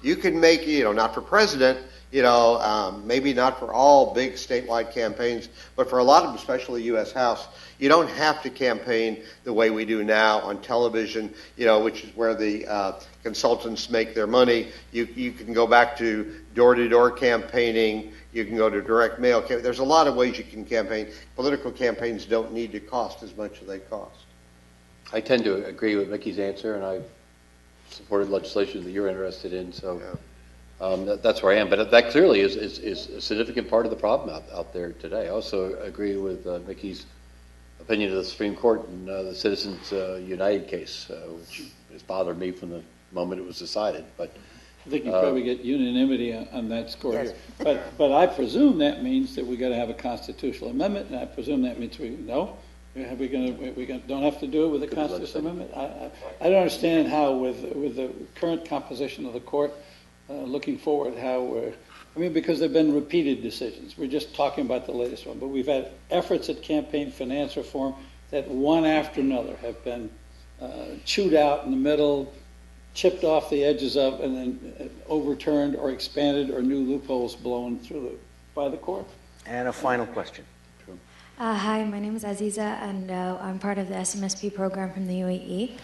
You can make, not for president, maybe not for all big statewide campaigns, but for a lot of them, especially U.S. House, you don't have to campaign the way we do now on television, which is where the consultants make their money. You can go back to door-to-door campaigning. You can go to direct mail. There's a lot of ways you can campaign. Political campaigns don't need to cost as much as they cost. I tend to agree with Mickey's answer, and I've supported legislation that you're interested in, so that's where I am. But that clearly is a significant part of the problem out there today. I also agree with Mickey's opinion of the Supreme Court in the Citizens United case, which has bothered me from the moment it was decided. But I think you probably get unanimity on that score Yes. here. But I presume that means that we got to have a constitutional amendment, and I presume that means we don't have to do it with a constitutional amendment. I don't understand how, with the current composition of the court, looking forward, because there have been repeated decisions. We're just talking about the latest one, but we've had efforts at campaign finance reform that one after another have been chewed out in the middle, chipped off the edges of, and then overturned or expanded, or new loopholes blown through by the court. And a final question. Hi, my name is Aziza, and I'm part of the SMSP program from the UAE.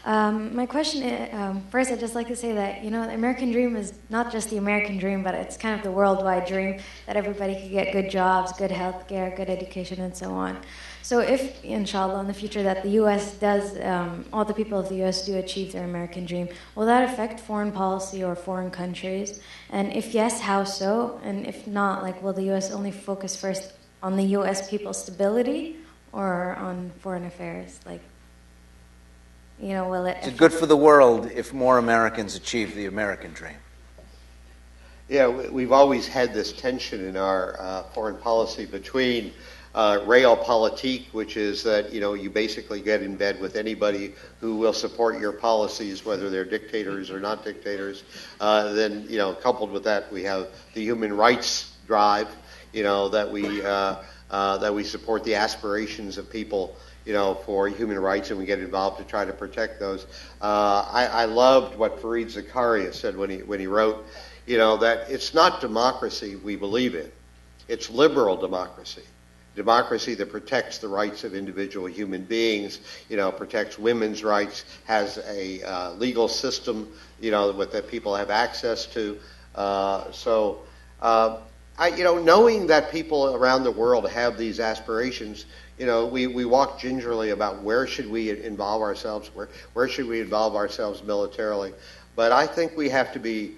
My question is, first I'd just like to say that, the American dream is not just the American dream, but it's kind of the worldwide dream that everybody could get good jobs, good health care, good education, and so on. So if, inshallah, in the future that the U.S. does, all the people of the U.S. do achieve their American dream, will that affect foreign policy or foreign countries? And if yes, how so? And if not, will the U.S. only focus first on the U.S. people's stability or on foreign affairs? Will it... Is it good for the world if more Americans achieve the American dream? Yeah, we've always had this tension in our foreign policy between realpolitik, which is that, you basically get in bed with anybody who will support your policies, whether they're dictators or not dictators. Then, coupled with that, we have the human rights drive, that we support the aspirations of people, for human rights, and we get involved to try to protect those. I loved what Fareed Zakaria said when he wrote, that it's not democracy we believe in, it's liberal democracy. Democracy that protects the rights of individual human beings, protects women's rights, has a legal system, that people have access to. Knowing that people around the world have these aspirations, we walk gingerly about where should we involve ourselves, where should we involve ourselves militarily. But I think we have to be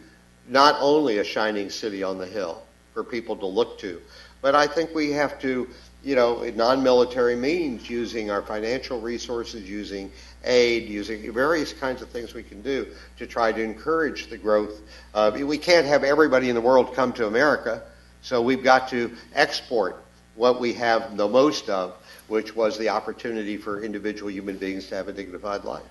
not only a shining city on the hill for people to look to, but I think we have to, in non-military means, using our financial resources, using aid, using various kinds of things we can do to try to encourage the growth. We can't have everybody in the world come to America, so we've got to export what we have the most of, which was the opportunity for individual human beings to have a dignified life.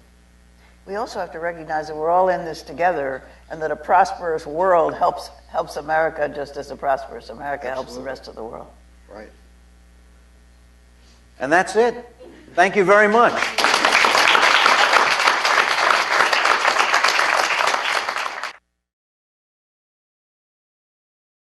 We also have to recognize that we're all in this together, and that a prosperous world helps America just as a prosperous America helps the rest of the world. Right. And that's it. Thank you very much.